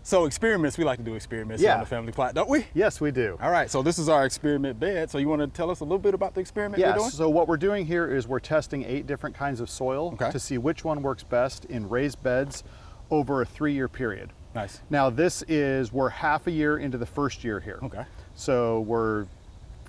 So experiments, we like to do experiments here on the family plot, don't we? Yes, we do. All right, so this is our experiment bed. So you want to tell us a little bit about the experiment we're doing? So what we're doing here is we're testing 8 different kinds of soil to see which one works best in raised beds over a 3-year period. Nice. Now we're half a year into the first year here. Okay. So we're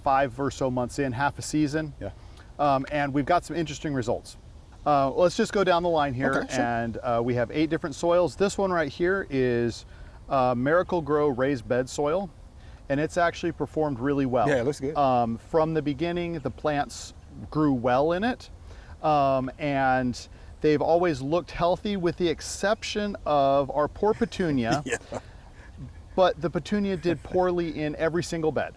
5 or so months in, half a season. Yeah. And we've got some interesting results. Let's just go down the line here. Okay, sure. And we have 8 different soils. This one right here is Miracle-Gro raised bed soil, and it's actually performed really well. Yeah, it looks good. From the beginning, the plants grew well in it, and they've always looked healthy with the exception of our poor petunia. Yeah. But the petunia did poorly in every single bed.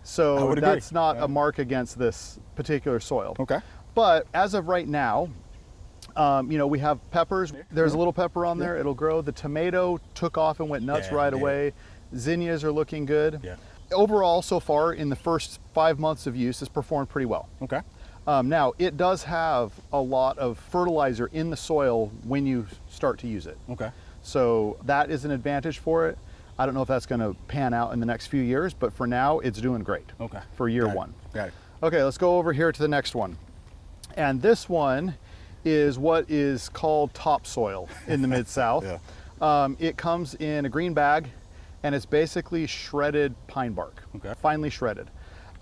So that's not a mark against this particular soil. Okay. But as of right now, we have peppers. There's a little pepper on there. It'll grow. The tomato took off and went nuts right away. Zinnias are looking good. Yeah. Overall, so far in the first 5 months of use, it's performed pretty well. Okay. Now, it does have a lot of fertilizer in the soil when you start to use it. Okay. So that is an advantage for it. I don't know if that's going to pan out in the next few years, but for now, it's doing great. Okay. For year 1. Got it. Okay, let's go over here to the next one. And this one is what is called topsoil in the Mid-South. It comes in a green bag, and it's basically shredded pine bark, finely shredded.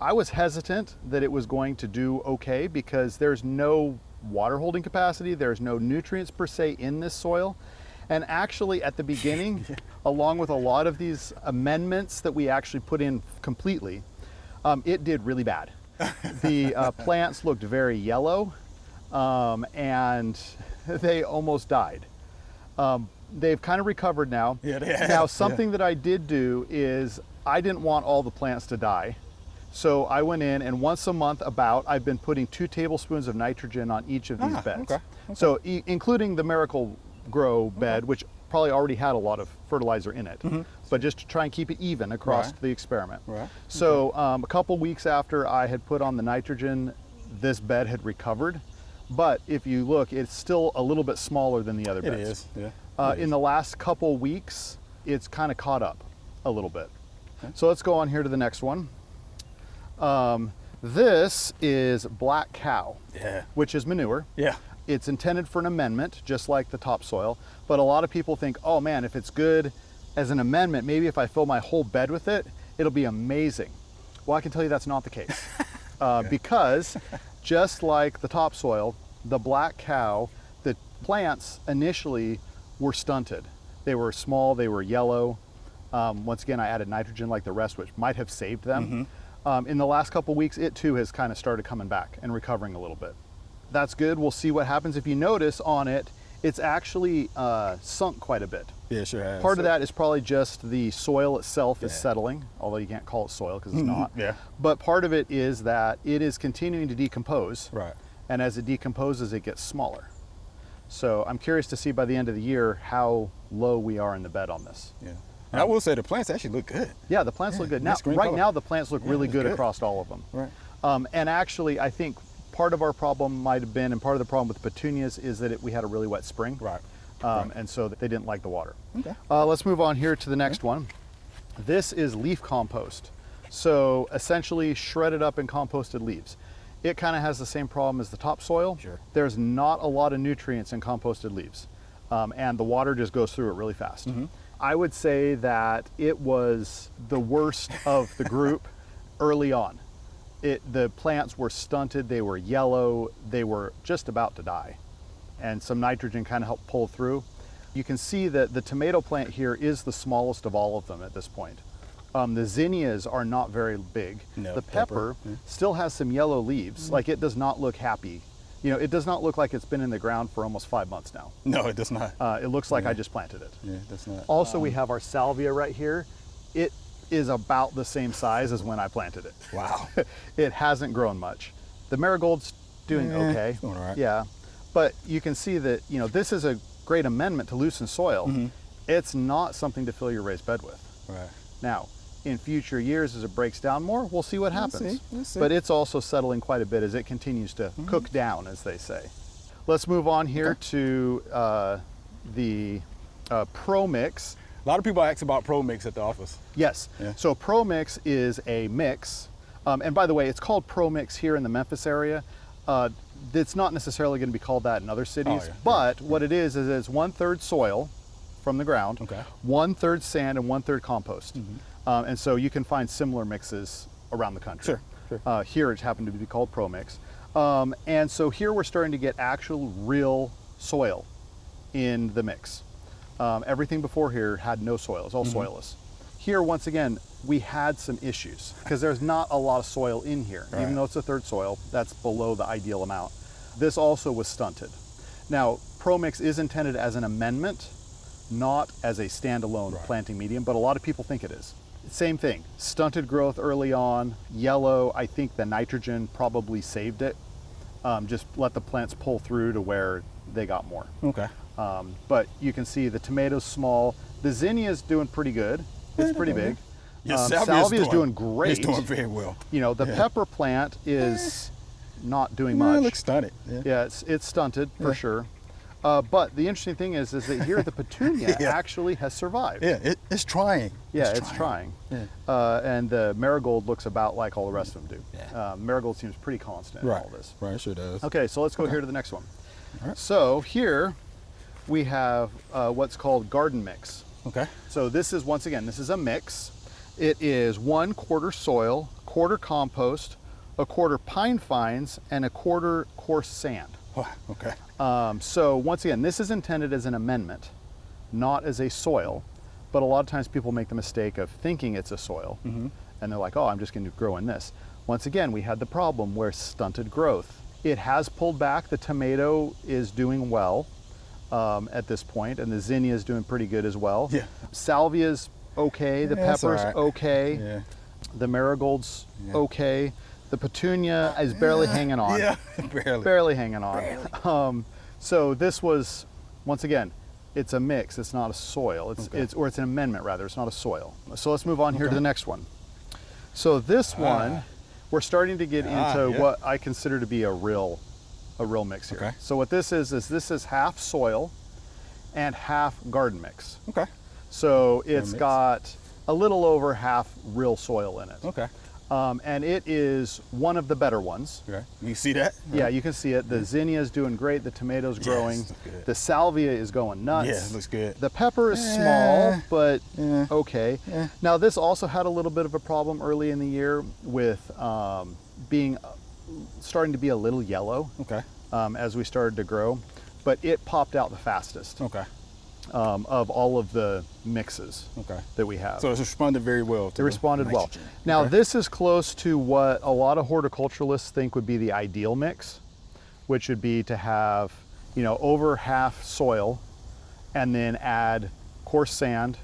I was hesitant that it was going to do okay because there's no water holding capacity, there's no nutrients per se in this soil. And actually at the beginning, along with a lot of these amendments that we actually put in completely, it did really bad. The plants looked very yellow, and they almost died. They've kind of recovered now. Yeah, they have. Now, something that I did do is I didn't want all the plants to die. So I went in and once a month I've been putting 2 tablespoons of nitrogen on each of these beds. Okay. So including the Miracle-Gro bed, which probably already had a lot of fertilizer in it, but just to try and keep it even across the experiment. Right. So a couple weeks after I had put on the nitrogen, this bed had recovered. But if you look, it's still a little bit smaller than the other beds. It is, yeah. In the last couple weeks, it's kind of caught up a little bit. Okay. So let's go on here to the next one. This is black cow, which is manure. Yeah. It's intended for an amendment, just like the topsoil. But a lot of people think, oh man, if it's good as an amendment, maybe if I fill my whole bed with it, it'll be amazing. Well, I can tell you that's not the case. Because just like the topsoil, the black cow, the plants initially were stunted. They were small, they were yellow. Once again, I added nitrogen like the rest, which might have saved them. In the last couple weeks, it too has kind of started coming back and recovering a little bit. That's good. We'll see what happens. If you notice on it, it's actually sunk quite a bit. Yeah, sure has. Part of that is probably just the soil itself is settling, although you can't call it soil because it's not. Yeah. But part of it is that it is continuing to decompose. Right. And as it decomposes, it gets smaller. So I'm curious to see by the end of the year how low we are in the bed on this. Yeah. And I will say the plants actually look good. Yeah, the plants look good. Now, now the plants look really good across all of them. Right. And actually, I think part of our problem might have been, and part of the problem with the petunias is that we had a really wet spring. Right. And so they didn't like the water. Okay. Let's move on here to the next one. This is leaf compost. So essentially shredded up and composted leaves. It kind of has the same problem as the topsoil. Sure. There's not a lot of nutrients in composted leaves. And the water just goes through it really fast. I would say that it was the worst of the group early on. The plants were stunted, they were yellow, they were just about to die. And some nitrogen kind of helped pull through. You can see that the tomato plant here is the smallest of all of them at this point. The zinnias are not very big. No, the pepper still has some yellow leaves. Like it does not look happy. You know, it does not look like it's been in the ground for almost 5 months now. No, it does not. It looks like I just planted it. Yeah, it does not. Also, we have our salvia right here. It is about the same size as when I planted it. Wow. It hasn't grown much. The marigold's doing okay. It's doing all right. Yeah. But you can see that, you know, this is a great amendment to loosen soil. It's not something to fill your raised bed with. Right. Now, in future years, as it breaks down more, we'll see what happens. We'll see. But it's also settling quite a bit as it continues to cook down, as they say. Let's move on here to the ProMix. A lot of people ask about ProMix at the office. Yes. Yeah. So ProMix is a mix. And by the way, it's called ProMix here in the Memphis area. It's not necessarily going to be called that in other cities, but what it is it's 1/3 soil from the ground, 1/3 sand, and 1/3 compost. And so you can find similar mixes around the country. Sure. Here it happened to be called ProMix. And so here we're starting to get actual real soil in the mix. Everything before here had no soil, it's all soilless. Here, once again, we had some issues because there's not a lot of soil in here. Even though it's a third soil, that's below the ideal amount. This also was stunted. Now, ProMix is intended as an amendment, not as a standalone planting medium, but a lot of people think it is. Same thing, stunted growth early on, yellow. I think the nitrogen probably saved it. Just let the plants pull through to where they got more. Okay. But you can see the tomatoes small. The zinnia's doing pretty good. It's pretty big. Salvia's doing great. It's doing very well. You know, the pepper plant is not doing much. It looks stunted. Yeah, it's stunted for sure. But the interesting thing is that here the petunia actually has survived. Yeah, it's trying. Yeah, it's trying. Yeah. And the marigold looks about like all the rest of them do. Yeah. Marigold seems pretty constant in all this. Right, sure does. Okay, so let's go here to the next one. All right. So here we have what's called garden mix. Okay. So this is, once again, this is a mix. It is 1/4 soil, 1/4 compost, 1/4 pine fines, and 1/4 coarse sand. Oh, okay. So once again, this is intended as an amendment, not as a soil, but a lot of times people make the mistake of thinking it's a soil, and they're like, oh, I'm just going to grow in this. Once again, we had the problem where stunted growth. It has pulled back. The tomato is doing well at this point, and the zinnia is doing pretty good as well. Yeah. Salvia's okay, the pepper's okay, Yeah. the marigolds okay. The petunia is barely hanging on. Yeah, barely hanging on. So this was, once again, it's a mix. It's not a soil. It's an amendment rather. It's not a soil. So let's move on here to the next one. So this one, we're starting to get into what I consider to be a real mix here. Okay. So what this is this is half soil and half garden mix. Okay. So it's got a little over half real soil in it. Okay. And it is one of the better ones. Okay. You see that? Yeah, you can see it. The zinnia is doing great. The tomato's growing. Yes, good. The salvia is going nuts. Yeah, it looks good. The pepper is small, but okay. Yeah. Now this also had a little bit of a problem early in the year with starting to be a little yellow. Okay. As we started to grow, but it popped out the fastest. Okay. Of all of the mixes that we have. So it's responded very well. It responded well. Now this is close to what a lot of horticulturalists think would be the ideal mix, which would be to have, you know, over half soil and then add coarse sand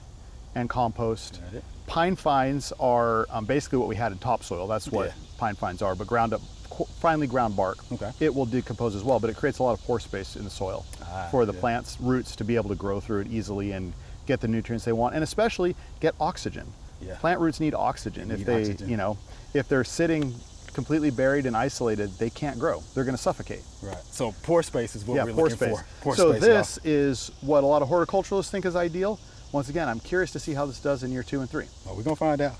and compost. Pine fines are basically what we had in topsoil. That's what pine fines are, but ground up, finely ground bark. Okay. It will decompose as well, but it creates a lot of pore space in the soil for the plant's roots to be able to grow through it easily and get the nutrients they want, and especially get oxygen. Yeah. Plant roots need oxygen. You know, if they're sitting completely buried and isolated, they can't grow. They're going to suffocate. Right. So pore space is what we're pore looking space. for. Pore so space, this is what a lot of horticulturalists think is ideal. Once again, I'm curious to see how this does in year 2 and 3. Well, we're going to find out.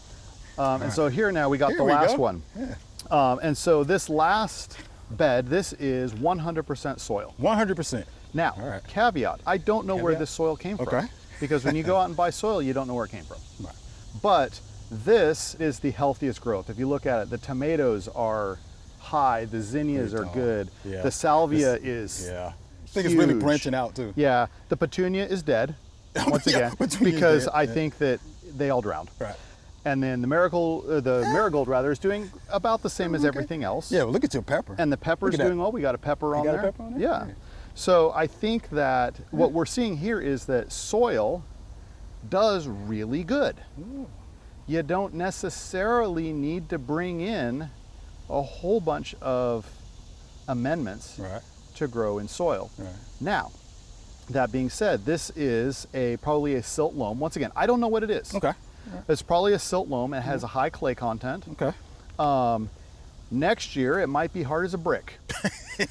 And so here now we got the last one. Yeah. And so this last bed, this is 100% soil. 100%. Now, caveat, I don't know where this soil came from. Okay. Because when you go out and buy soil, you don't know where it came from. Right. But this is the healthiest growth. If you look at it, the tomatoes are high, the zinnias are good, the salvia is I think it's really branching out too. Yeah, the petunia is dead, once again, because I think that they all drowned. Right. And then the marigold rather is doing about the same as everything else. Yeah, well, look at your pepper. And the pepper is doing well. We got a pepper on there. A pepper on there? Yeah. So I think that what we're seeing here is that soil does really good. Ooh. You don't necessarily need to bring in a whole bunch of amendments to grow in soil. Right. Now, that being said, this is probably a silt loam. Once again, I don't know what it is. Okay. It's probably a silt loam. It has a high clay content. Okay. Next year, it might be hard as a brick.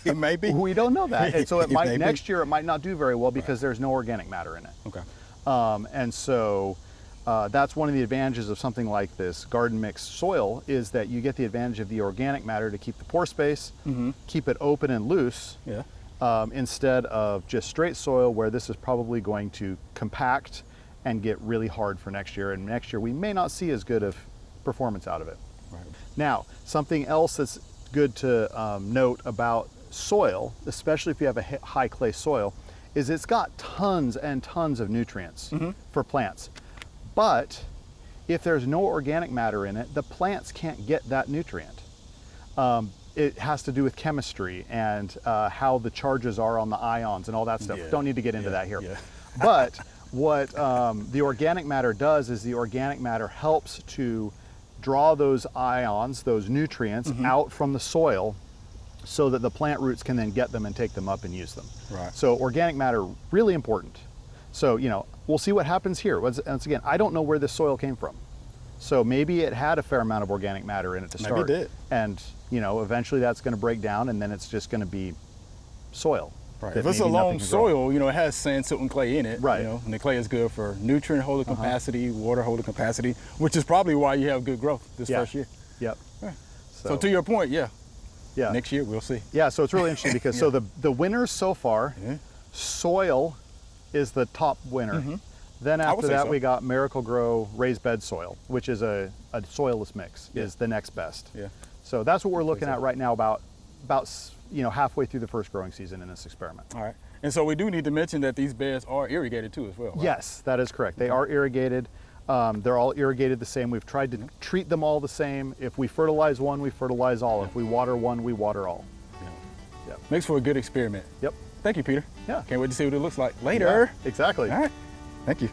It may be. We don't know that. And so next be. year, it might not do very well because there's no organic matter in it. Okay. And so that's one of the advantages of something like this garden mix soil, is that you get the advantage of the organic matter to keep the pore space, keep it open and loose, instead of just straight soil, where this is probably going to compact and get really hard for next year. And next year we may not see as good of performance out of it. Right. Now, something else that's good to note about soil, especially if you have a high clay soil, is it's got tons and tons of nutrients for plants. But if there's no organic matter in it, the plants can't get that nutrient. It has to do with chemistry and how the charges are on the ions and all that stuff. Don't need to get into that here. But what the organic matter does is the organic matter helps to draw those ions, those nutrients, out from the soil, so that the plant roots can then get them and take them up and use them. Right. So organic matter, really important. So, you know, we'll see what happens here. Once again, I don't know where this soil came from. So maybe it had a fair amount of organic matter in it to start. Maybe it did. And, you know, eventually that's going to break down, and then it's just going to be soil. Right. If it's a loam soil, you know, it has sand, silt, and clay in it. Right. You know, and the clay is good for nutrient holding capacity, water holding capacity, which is probably why you have good growth this first year. Yep. Right. So to your point, yeah. Next year we'll see. Yeah. So it's really interesting because so the winners so far, soil is the top winner. Then after that we got Miracle-Gro raised bed soil, which is a soilless mix, is the next best. Yeah. So that's what we're looking at right now, about you know, halfway through the first growing season in this experiment. All right. And so we do need to mention that these beds are irrigated too as well, right? Yes, that is correct. They are irrigated. They're all irrigated the same. We've tried to treat them all the same. If we fertilize one, we fertilize all. If we water one, we water all. Makes for a good experiment. Yep. Thank you, Peter. Yeah. Can't wait to see what it looks like later. Yeah, exactly. All right. Thank you.